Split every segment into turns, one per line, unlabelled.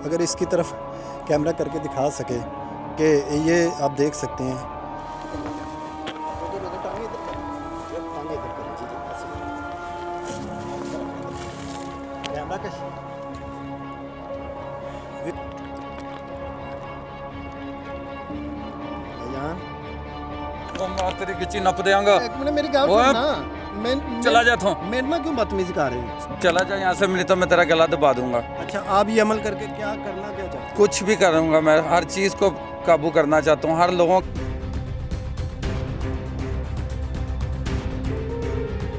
अगर इसकी तरफ कैमरा करके दिखा सके कि ये आप देख सकते हैं।
तेरी गिच्ची नप देंगा।
एक मिनट मेरी गाल सुन ना। मैं
चला जाता हूँ।
मेरे ना क्यों बदतमीजी कर रहे हैं?
चला जा यहाँ से, मिली तो मैं तेरा गला दबा दूंगा।
अच्छा, आप ये अमल करके क्या करना क्या चाहते हैं?
कुछ भी करूंगा, मैं हर चीज़ को काबू करना चाहता हूँ, हर लोगों।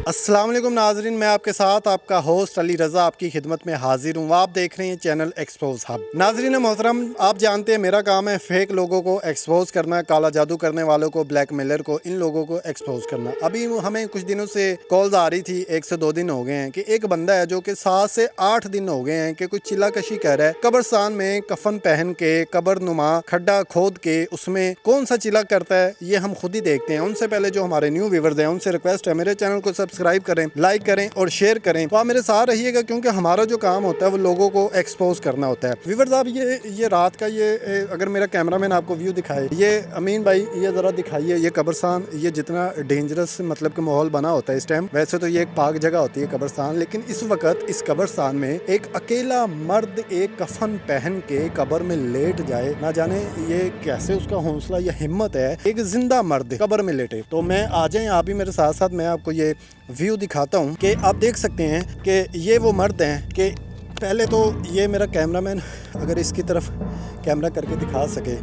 अस्सलाम वालेकुम नाजरीन, मैं आपके साथ आपका होस्ट अली रज़ा आपकी खिदमत में हाजिर हूँ। आप देख रहे हैं चैनल एक्सपोज हब। नाजरीन मोहतरम, आप जानते हैं मेरा काम है फेक लोगों को एक्सपोज करना, काला जादू करने वालों को, ब्लैक मेलर को, इन लोगों को एक्सपोज करना। अभी हमें कुछ दिनों से कॉल्स आ रही थी, 1 से 2 दिन हो गए हैं कि एक बंदा है जो कि 7 से 8 दिन हो गए हैं कि कुछ चिल्लाकशी कर रहा है। कब्रिस्तान में कफन पहन के, कब्र नुमा खड्डा खोद के उसमें कौन सा चिल्ला करता है ये हम खुद ही देखते हैं। उनसे पहले जो हमारे न्यू व्यूअर्स हैं उनसे रिक्वेस्ट है, मेरे चैनल को सब्सक्राइब करें, लाइक करें और शेयर करें। तो आप मेरे साथ रहिएगा क्योंकि हमारा जो काम होता है वो लोगों को एक्सपोज करना होता है। व्यूअर्स, आप ये रात का अगर मेरा कैमरामैन आपको व्यू दिखाए, ये अमीन भाई ये ज़रा दिखाइए, ये कब्रिस्तान ये जितना डेंजरस मतलब कि माहौल बना होता है इस टाइम। वैसे तो ये एक पाक जगह होती है कब्रिस्तान, लेकिन इस वक्त इस कब्रिस्तान में एक अकेला मर्द एक कफन पहन के कब्र में लेट जाए, ना जाने ये कैसे उसका हौसला या हिम्मत है, एक जिंदा मर्द कब्र में लेटे। तो मैं आ जाएं आप भी मेरे साथ साथ, मैं आपको ये व्यू दिखाता हूँ कि आप देख सकते हैं कि ये वो मर्द हैं कि पहले तो ये मेरा कैमरामैन अगर इसकी तरफ कैमरा करके दिखा सके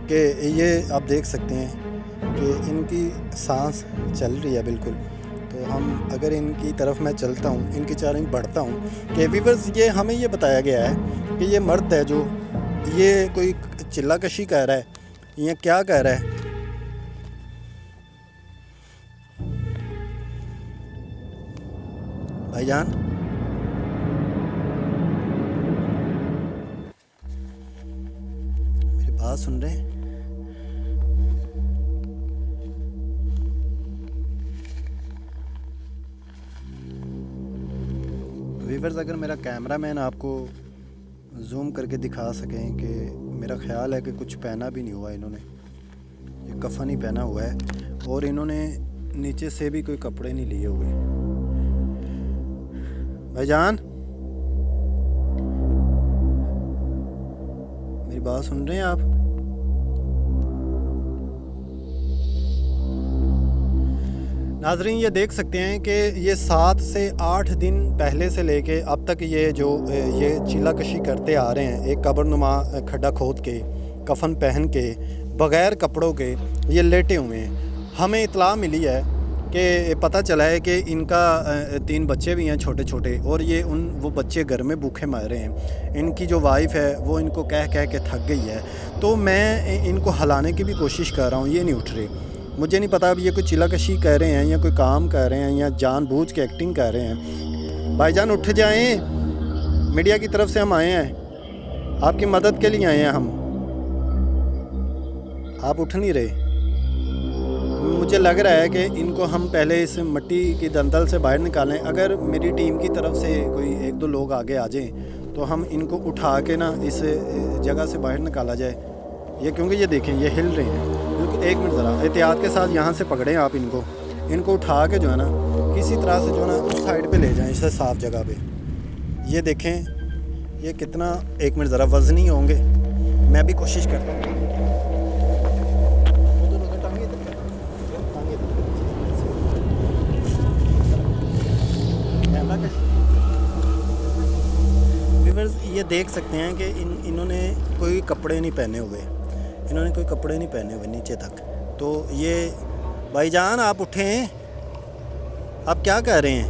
कि ये आप देख सकते हैं कि इनकी सांस चल रही है बिल्कुल। तो हम अगर इनकी तरफ मैं चलता हूँ, इनकी चारों बढ़ता हूँ कि व्यूअर्स ये हमें ये बताया गया है कि ये मर्द है जो ये कोई चिल्लाकशी कह रहा है या क्या कह रहा है। भाईजान, मेरी बात सुन रहे हैं? व्यूअर्स, अगर मेरा कैमरामैन आपको जूम करके दिखा सकें कि मेरा ख्याल है कि कुछ पहना भी नहीं हुआ इन्होंने, ये कफन ही पहना हुआ है और इन्होंने नीचे से भी कोई कपड़े नहीं लिए हुए। भाईजान, मेरी बात सुन रहे हैं आप? नाजरीन, ये देख सकते हैं कि ये 7 से 8 दिन पहले से लेके अब तक ये चिल्लाकशी करते आ रहे हैं। एक कब्रनुमा खड्डा खोद के, कफन पहन के, बग़ैर कपड़ों के ये लेटे हुए हैं। हमें इत्तला मिली है कि पता चला है कि इनका 3 बच्चे भी हैं छोटे छोटे, और ये वो बच्चे घर में भूखे मर रहे हैं। इनकी जो वाइफ है वो इनको कह कह के थक गई है। तो मैं इनको हिलाने की भी कोशिश कर रहा हूँ, ये नहीं उठ रहे। मुझे नहीं पता अब ये कोई चिल्लाकशी कर रहे हैं या कोई काम कर रहे हैं या जानबूझ के एक्टिंग कर रहे हैं। भाईजान उठ जाएं, मीडिया की तरफ से हम आए हैं, आपकी मदद के लिए आए हैं हम। आप उठ नहीं रहे। मुझे लग रहा है कि इनको हम पहले इस मिट्टी की दलदल से बाहर निकालें। अगर मेरी टीम की तरफ से कोई 1-2 लोग आगे आ जाएं तो हम इनको उठा के ना इस जगह से बाहर निकाला जाए। ये क्योंकि ये देखें ये हिल रहे हैं बिल्कुल। 1 मिनट ज़रा एहतियात के साथ यहाँ से पकड़ें आप इनको उठा के जो है ना किसी तरह से जो है ना उस साइड पे ले जाएं, इसे साफ जगह पे। ये देखें ये कितना, 1 मिनट ज़रा वज़नी होंगे, मैं भी कोशिश करता हूँ। ये देख सकते हैं कि इन्होंने कोई कपड़े नहीं पहने हुए, नीचे तक। तो ये भाईजान आप उठें, आप क्या कह रहे हैं?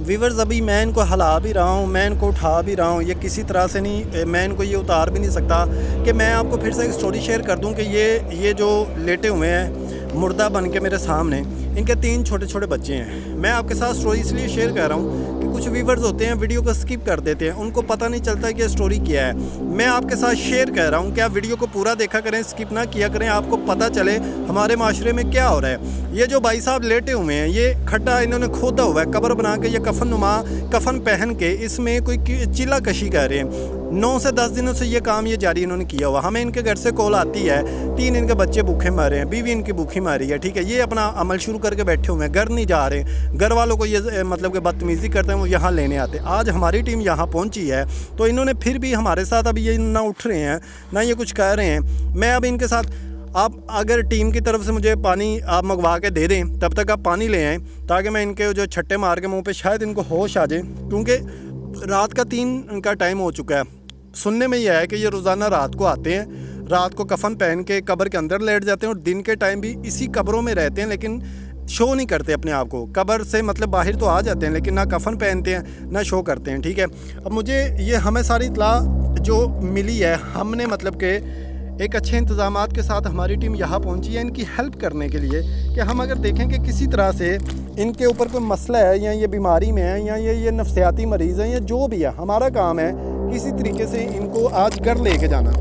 व्यूअर्स, अभी मैं इनको हिला भी रहा हूँ, मैं इनको उठा भी रहा हूँ, ये किसी तरह से नहीं, मैं इनको ये उतार भी नहीं सकता। कि मैं आपको फिर से एक स्टोरी शेयर कर दूँ कि ये जो लेटे हुए हैं मुर्दा बन के मेरे सामने, इनके 3 छोटे छोटे बच्चे हैं। मैं आपके साथ स्टोरी इसलिए शेयर कर रहा हूँ कि कुछ व्यूवर्स होते हैं वीडियो को स्किप कर देते हैं, उनको पता नहीं चलता कि स्टोरी क्या है। मैं आपके साथ शेयर कर रहा हूँ कि आप वीडियो को पूरा देखा करें, स्किप ना किया करें, आपको पता चले हमारे माशरे में क्या हो रहा है। ये जो भाई साहब लेटे हुए हैं, ये खड्डा इन्होंने खोदा हुआ है, कब्र बना के, ये कफन पहन के इसमें कोई चिल्ला कशी कर रहे हैं। 9 से 10 दिनों से ये काम ये जारी इन्होंने किया हुआ। हमें इनके घर से कॉल आती है, 3 इनके बच्चे भूखे मारे हैं, बीवी इनकी भूखी मारी है, ठीक है। ये अपना अमल शुरू करके बैठे हुए हैं, घर नहीं जा रहे। घर वालों को ये मतलब कि बदतमीज़ी करते हैं, वो यहाँ लेने आते। आज हमारी टीम यहाँ पहुँची है तो इन्होंने फिर भी हमारे साथ अभी ये ना उठ रहे हैं ना ये कुछ कह रहे हैं। मैं अब इनके साथ, आप अगर टीम की तरफ से मुझे पानी आप मंगवा के दे दें, तब तक आप पानी ले आएँ ताकि मैं इनके जो छट्टे मार के मुँह पे शायद इनको होश आ जाए, क्योंकि रात का 3 का टाइम हो चुका है। सुनने में यह है कि ये रोज़ाना रात को आते हैं, रात को कफन पहन के कब्र के अंदर लेट जाते हैं और दिन के टाइम भी इसी कब्रों में रहते हैं, लेकिन शो नहीं करते अपने आप को। कब्र से मतलब बाहर तो आ जाते हैं लेकिन ना कफन पहनते हैं ना शो करते हैं, ठीक है। अब मुझे ये हमें सारी इतला जो मिली है, हमने मतलब कि एक अच्छे इंतज़ामात के साथ हमारी टीम यहाँ पहुँची है इनकी हेल्प करने के लिए, कि हम अगर देखें कि किसी तरह से इनके ऊपर कोई मसला है या ये बीमारी में है या ये नफ्सियाती मरीज़ है या जो भी है, हमारा काम है किसी तरीके से इनको आज घर लेके जाना।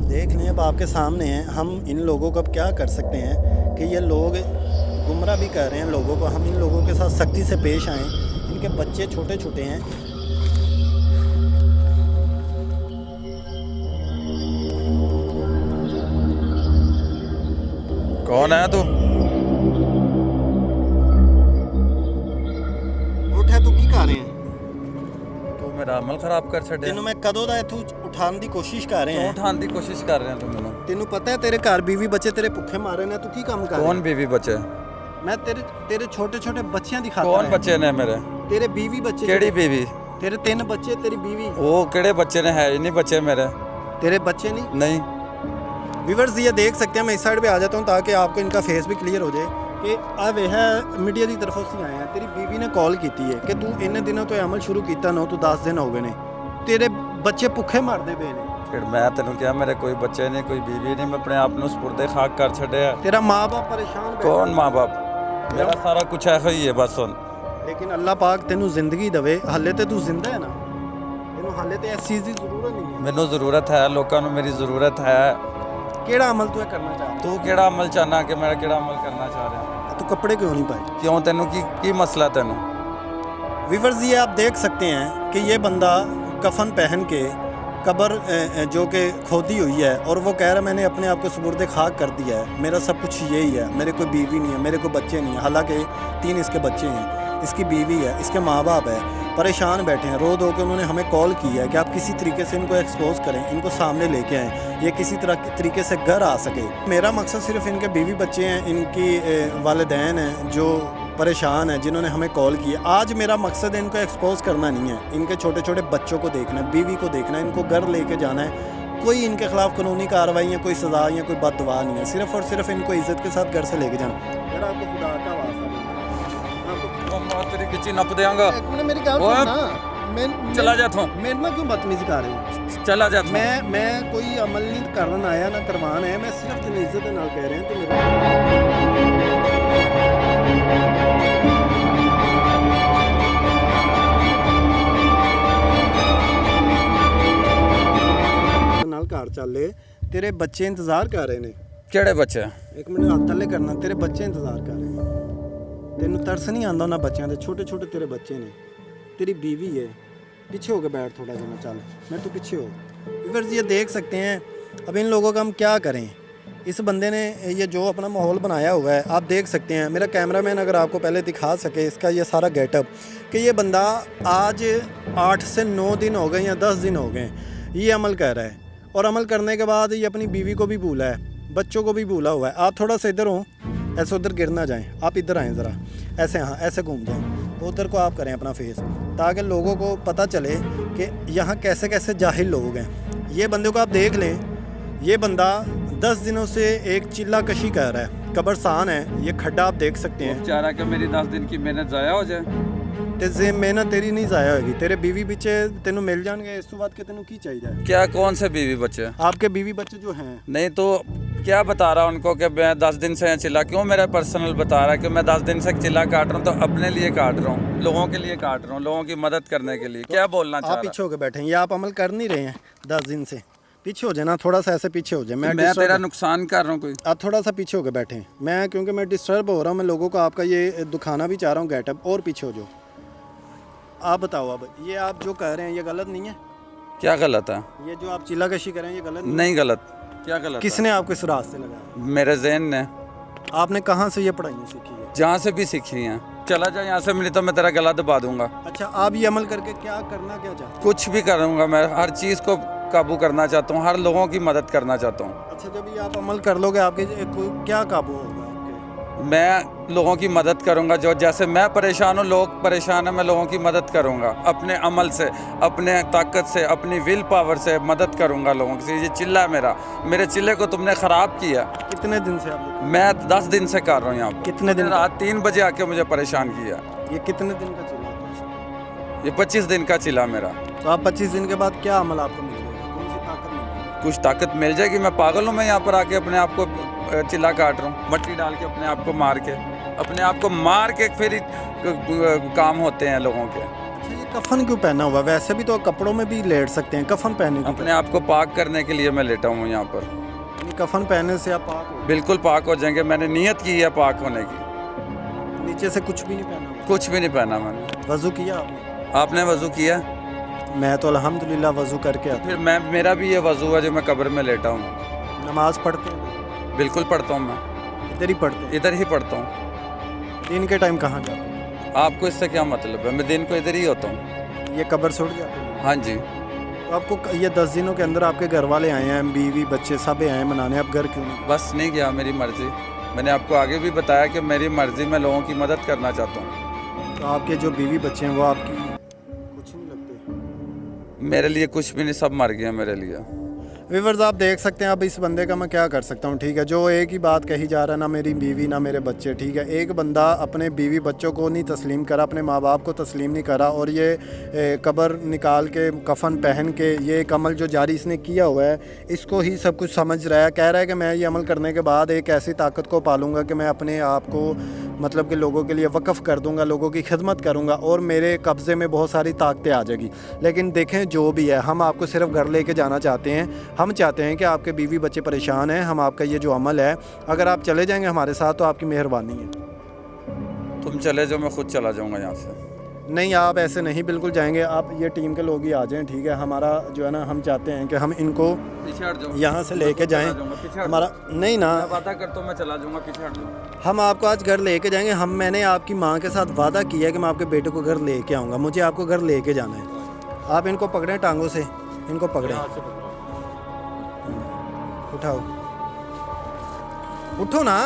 देख लें, अब आपके सामने हैं। हम इन लोगों को अब क्या कर सकते हैं कि ये लोग गुमराह भी कर रहे हैं लोगों को। हम इन लोगों के साथ सख्ती से पेश आएँ। इनके बच्चे छोटे छोटे हैं।
कौन है तू?
उठे तू की कर रहे हैं?
तू मेरा अमल खराब कर छड़े।
तेनू मैं कदों दा इथों उठाने की कोशिश कर रहे हैं।
उठाने की कोशिश कर रहे हैं तू मैनू?
तेनू पता है तेरे घर बीवी बच्चे तेरे भुखे मारे ने, तू की काम कर रहा है?
कौन बीवी बच्चे?
मैं तेरे छोटे छोटे बच्चियां दिखाता
कौन बच्चे ने मेरे?
तेरे बीवी बच्चे।
केड़ी बीवी?
तेरे 3 बच्चे, तेरी बीवी।
वो केड़े बच्चे ने? है ही नहीं बच्चे मेरे।
तेरे बच्चे नहीं?
नहीं।
व्यूअर्स ये देख सकते हैं, मैं इस साइड पे आ जाता हूँ ताकि आपको इनका फेस भी क्लियर हो जाए कि अब यह मीडिया की तरफों से आए हैं। तेरी बीवी ने कॉल की है कि तू इन दिनों तो अमल शुरू किया ना, तू 10 दिन हो गए ने, तेरे बच्चे भुखे मरदे पे ने।
फिर मैं तेनू क्या, मेरे कोई बच्चे नहीं, कोई बीवी नहीं, मैं अपने आप नू सुपुर्दे खाक कर छड़े।
तेरा माँ बाप परेशान बैठे।
कौन माँ बाप? मेरा सारा कुछ है ही है बस। सुन,
लेकिन अल्लाह पाक तेनू जिंदगी दवे, हाले ते तू जिंदा है ना, तेनू हाले ते इस चीज़ की जरूरत नहीं है।
मैनू जरूरत है, लोगों को मेरी जरूरत है।
केड़ा अमल तू करना चाहता?
तू केड़ा अमल चाहना कि मैं केड़ा अमल करना चाह रहा?
तू कपड़े क्यों नहीं पाए?
क्यों, तेनू की मसला तेनू?
व्यूअर्स ये आप देख सकते हैं कि ये बंदा कफन पहन के कब्र जो कि खोदी हुई है और वो कह रहा है मैंने अपने आप को सुपुर्दे खाक कर दिया है, मेरा सब कुछ यही है, मेरे कोई बीवी नहीं है, मेरे कोई बच्चे नहीं है। हालांकि 3 इसके बच्चे हैं, इसकी बीवी है, इसके माँ बाप है, परेशान बैठे हैं। रो के उन्होंने हमें कॉल की है कि आप किसी तरीके से इनको एक्सपोज करें, इनको सामने लेके आएँ, ये किसी तरीके से घर आ सके। मेरा मकसद सिर्फ इनके बीवी बच्चे हैं, इनकी वालिदैन हैं जो परेशान है, जिन्होंने हमें कॉल की है। आज मेरा मकसद है इनको एक्सपोज करना नहीं है, इनके छोटे छोटे बच्चों को देखना है, बीवी को देखना है, इनको घर लेके जाना है। कोई इनके खिलाफ कानूनी कार्रवाई या कोई सज़ा या कोई बददुआ नहीं है, सिर्फ और सिर्फ इनको इज्जत के साथ घर से लेके जाना। यार आपको खुदा का वास्ता
तेरी किची नप देंगा।
मेरी गाल सुन ना, मैं
चला जा तू।
मेरे में क्यों बदतमीजी कर रहे हो?
चला जा।
मैं कोई अमल नहीं करना आया ना करवाना है, मैं सिर्फ तेरी इज्जत के नाल कह रहे हैं। तो मेरे नाल घर चले, तेरे बच्चे इंतजार कर रहे ने।
केड़े बच्चे?
एक मिनट हाथ थल्ले करना, तेरे बच्चे इंतजार कर रहे हैं। तेनू तरस नहीं आंदा उन्हां बच्चों दे? छोटे छोटे तेरे बच्चे ने, तेरी बीवी है। पीछे हो के बैठ थोड़ा जना, चल मैं तू पीछे हो। व्यूअर्स ये देख सकते हैं, अब इन लोगों का हम क्या करें। इस बंदे ने ये जो अपना माहौल बनाया हुआ है, आप देख सकते हैं। मेरा कैमरामैन अगर आपको पहले दिखा सके इसका ये सारा गेटअप, कि ये बंदा आज 8 से 9 दिन हो गए या 10 दिन हो गए ये अमल कर रहा है, और अमल करने के बाद ये अपनी बीवी को भी भूला है, बच्चों को भी भूला हुआ है। आप थोड़ा सा इधर हो, ऐसे उधर गिर ना जाएं, आप इधर आएँ ज़रा, ऐसे, हाँ ऐसे घूम जाएं, तो उधर को आप करें अपना फेस, ताकि लोगों को पता चले कि यहाँ कैसे कैसे जाहिल लोग हैं। ये बंदे को आप देख लें, ये बंदा 10 दिनों से एक चिल्ला कशी कर रहा है, कब्रस्तान है, ये खड्डा आप देख सकते हैं।
चाह रहा कि मेरी 10 दिन की मेहनत ज़ाया हो जाए।
ਤੇ ਜੇ ਮਿਹਨਤ ਤੇਰੀ ਨਹੀਂ ਜ਼ਾਇਆ ਹੋਏਗੀ ਤੇਰੇ बीवी बच्चे तेनू मिल जाएंगे इस तो बाद के तेनू की चाहिए
क्या कौन से बीवी बच्चे?
आपके बीवी बच्चे जो हैं
नहीं तो क्या बता रहा उनको कि मैं 10 दिन से चिल्ला, क्यों मेरा पर्सनल बता रहा है कि मैं 10 दिन से चिल्ला काट रहा हूँ, तो अपने लिए काट रहा हूँ, लोगों के लिए काट रहा हूँ, लोगों की मदद करने के लिए। क्या बोलना चाह
आप
रहा
पीछे होके बैठे हैं, ये आप अमल कर नहीं रहे हैं 10 दिन से। पीछे हो जाए ना, थोड़ा सा ऐसे पीछे हो जाए।
मैं
disturb-
तेरा नुकसान कर रहा हूँ कोई?
आप थोड़ा सा पीछे होके बैठे हैं, मैं क्योंकि मैं डिस्टर्ब हो रहा हूँ, मैं लोगों को आपका ये दुखाना भी चाह रहा हूँ गेटअप, और पीछे हो जाओ। आप बताओ अब ये आप जो कह रहे हैं ये गलत नहीं है?
क्या गलत है?
ये जो आप चिल्लाकशी कर रहे हैं ये गलत
नहीं गलत। क्या गलत?
किसने आपको इस रास्ते लगाया?
मेरे ज़हन ने।
आपने कहाँ से ये पढ़ाइयाँ सीखी है?
जहाँ से भी सीखी हैं। चला जा यहाँ से, मिली तो मैं तेरा गला दबा दूंगा।
अच्छा, आप ये अमल करके क्या करना क्या चाहते हैं?
कुछ भी करूँगा मैं, हर चीज़ को काबू करना चाहता हूँ, हर लोगों की मदद करना चाहता हूँ।
अच्छा, जब ये आप अमल कर लोगे आपके क्या काबू होगा आपके?
मैं लोगों की मदद करूंगा, जो जैसे मैं परेशान हूँ, लोग परेशान हैं, मैं लोगों की मदद करूंगा अपने अमल से, अपने ताकत से, अपनी विल पावर से मदद करूंगा लोगों की। ये चिल्ला है मेरे चिल्ले को तुमने ख़राब किया।
कितने दिन से आप
मैं 10 दिन से कर रहा हूँ यहाँ पर।
कितने दिन?
रात 3 बजे आके मुझे परेशान किया।
ये कितने दिन का चला था?
ये 25 दिन का चिल्ला मेरा।
तो आप 25 दिन के बाद क्या अमल आपको मिलेगा? कौन सी ताकत मिलेगी?
कुछ ताकत मिल जाएगी। मैं पागल हूँ, मैं यहाँ पर आके अपने आप को चिल्ला काट रहा हूँ, मट्टी डाल के अपने आप को मार के, अपने आप को मार के फिर ही काम होते हैं लोगों के।
अच्छा, ये कफन क्यों पहना हुआ? वैसे भी तो कपड़ों में भी लेट सकते हैं, कफन पहने की
अपने आप को पाक करने के लिए मैं लेटा हूँ यहाँ पर।
क्या? कफन पहनने से आप पाक हो?
बिल्कुल पाक हो जाएंगे, मैंने नियत की है पाक होने की।
नीचे से कुछ भी नहीं पहना हुआ?
कुछ भी नहीं पहना मैंने।
वज़ू किया आपने?
आपने वज़ू किया?
मैं तो अल्हम्दुलिल्लाह वज़ू करके आता
फिर मेरा भी ये वज़ू है जो मैं कब्र में लेटा हूँ।
हूँ। नमाज पढ़ते हैं?
बिल्कुल पढ़ता हूँ मैं,
इधर ही पढ़ते हैं?
इधर ही पढ़ता हूँ।
दिन के टाइम कहाँ जाते हैं?
आपको इससे क्या मतलब है? मैं दिन को इधर ही होता हूँ।
ये कब्र छोड़ जाते हैं?
हाँ जी।
तो आपको ये 10 दिनों के अंदर आपके घर वाले आए हैं, बीवी बच्चे सब आए हैं मनाने, आप घर क्यों नहीं?
बस नहीं गया, मेरी मर्ज़ी। मैंने आपको आगे भी बताया कि मेरी मर्ज़ी, मैं लोगों की मदद करना चाहता हूँ।
तो आपके जो बीवी बच्चे हैं वो आपकी कुछ नहीं लगते?
मेरे लिए कुछ भी नहीं, सब मर गए मेरे लिए।
व्यूअर्स, आप देख सकते हैं अब इस बंदे का मैं क्या कर सकता हूँ, ठीक है। जो एक ही बात कही जा रहा है, ना मेरी बीवी ना मेरे बच्चे, ठीक है। एक बंदा अपने बीवी बच्चों को नहीं तस्लीम करा, अपने माँ बाप को तस्लीम नहीं करा, और ये कब्र निकाल के कफन पहन के ये एक अमल जो जारी इसने किया हुआ है, इसको ही सब कुछ समझ रहा है। कह रहा है कि मैं ये अमल करने के बाद एक ऐसी ताकत को पालूंगा कि मैं अपने आप को मतलब कि लोगों के लिए वक्फ़ कर दूंगा, लोगों की खिदमत करूंगा, और मेरे कब्ज़े में बहुत सारी ताकतें आ जाएगी। लेकिन देखें, जो भी है, हम आपको सिर्फ घर लेके जाना चाहते हैं। हम चाहते हैं कि आपके बीवी बच्चे परेशान हैं, हम आपका ये जो अमल है, अगर आप चले जाएंगे हमारे साथ तो आपकी मेहरबानी है।
तुम चले जाओ, मैं खुद चला जाऊँगा यहाँ से।
नहीं, आप ऐसे नहीं बिल्कुल जाएंगे, आप ये टीम के लोग ही आ जाएं, ठीक है। हमारा जो है ना, हम चाहते हैं कि हम इनको
पीछे हट जाओ,
यहाँ से लेके जाएं। हमारा नहीं ना,
मैं वादा करता हूँ मैं चला जाऊँगा, पीछे हट जाओ।
हम आपको आज घर लेके जाएंगे। मैंने आपकी माँ के साथ वादा किया है कि मैं आपके बेटे को घर लेके आऊँगा, मुझे आपको घर लेके जाना है। आप इनको पकड़ें टांगों से, इनको पकड़ें, उठाओ, उठो ना।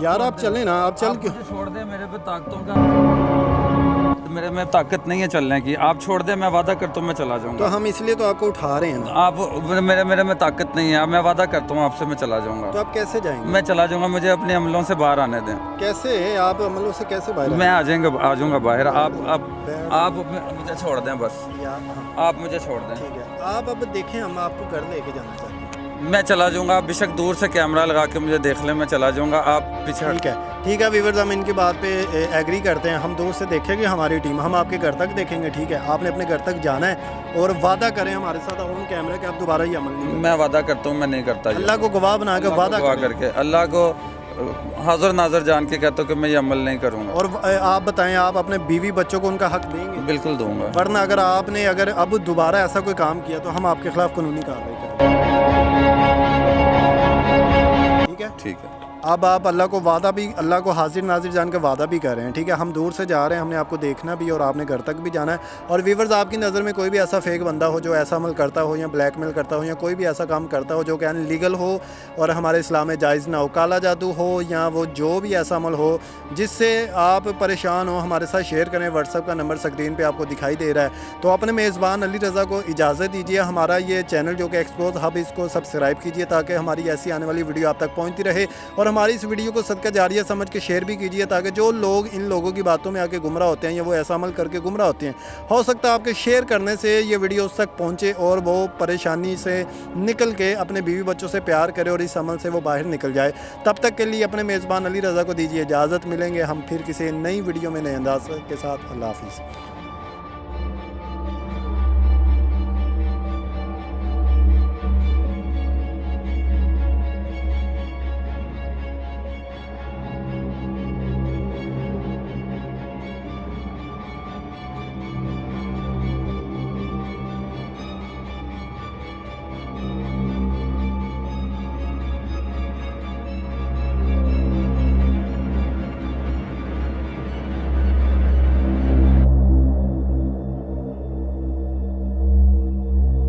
यार आप चलें ना, आप चल क्यों?
मुझे छोड़ दे, मेरे पे ताकतों का, मेरे में ताकत नहीं है चलने की। आप छोड़ दे, मैं वादा करता हूँ मैं चला
तो
जाऊँगा।
हम इसलिए तो आपको उठा रहे हैं ना।
आप मेरे में ताकत नहीं है, मैं वादा करता हूँ आपसे मैं चला
तो
जाऊँगा।
आप कैसे जाएंगे?
मैं चला जाऊँगा, मुझे अपने अमलों से बाहर आने दें।
कैसे आप अमलों से कैसे बाहर
मैं आ जाऊँगा बाहर। आप मुझे छोड़ दें बस,
हाँ,
आप मुझे छोड़ दें।
ठीक है। आप अब देखें, हम आपको घर लेके जाना चाहते हैं।
मैं चला जाऊँगा, आप बेशक दूर से कैमरा लगा के मुझे देख लें, मैं चला जाऊँगा। आप पीछे
ठीक है, ठीक है व्यूअर्स, हम इनकी बात पे एग्री करते हैं। हम दूर से देखेंगे हमारी टीम, हम आपके घर तक देखेंगे, ठीक है। आपने अपने घर तक जाना है और वादा करें हमारे साथ ऑन कैमरा कि आप दोबारा ये अमल नहीं करेंगे।
मैं वादा करता हूँ मैं नहीं करता ये।
अल्लाह को गवाह बना के वादा
दुआ
करें।
करके अल्लाह को हाजिर नाजर जान के कहता हूँ कि मैं ये अमल नहीं करूँगा।
और आप बताएं, आप अपने बीवी बच्चों को उनका हक देंगे?
बिल्कुल दूंगा।
वरना अगर अब दोबारा ऐसा कोई काम किया तो हम आपके खिलाफ कानूनी कार्रवाई करेंगे, ठीक है।
ठीक है।
अब आप अल्लाह को वादा भी, अल्लाह को हाजिर नाजिर जान के वादा भी कर रहे हैं, ठीक है। हम दूर से जा रहे हैं, हमने आपको देखना भी और आपने घर तक भी जाना है। और व्यूवर्स, आपकी नज़र में कोई भी ऐसा फेक बंदा हो जो ऐसा अमल करता हो या ब्लैकमेल करता हो या कोई भी ऐसा काम करता हो जो कि अनलीगल हो और हमारे इस्लाम में जायज़ ना हो, काला जादू हो या वो जो भी ऐसा अमल हो जिससे आप परेशान हो, हमारे साथ शेयर करें। व्हाट्सएप का नंबर स्क्रीन पर आपको दिखाई दे रहा है। तो अपने मेज़बान अली रज़ा को इजाज़त दीजिए। हमारा ये चैनल जो कि एक्सपोज हब, इसको सब्सक्राइब कीजिए ताकि हमारी ऐसी आने वाली वीडियो आप तक पहुँचती रहे। और हमारी इस वीडियो को सदका जारिया समझ के शेयर भी कीजिए ताकि जो लोग इन लोगों की बातों में आके गुमराह होते हैं या वो ऐसा अमल करके गुमराह होते हैं, हो सकता है आपके शेयर करने से ये वीडियो उस तक पहुँचे और वो परेशानी से निकल के अपने बीवी बच्चों से प्यार करे और इस अमल से वो बाहर निकल जाए। तब तक के लिए अपने मेज़बान अली रज़ा को दीजिए इजाज़त। मिलेंगे हम फिर किसी नई वीडियो में नए अंदाज के साथ। अल्लाह हाफिज़।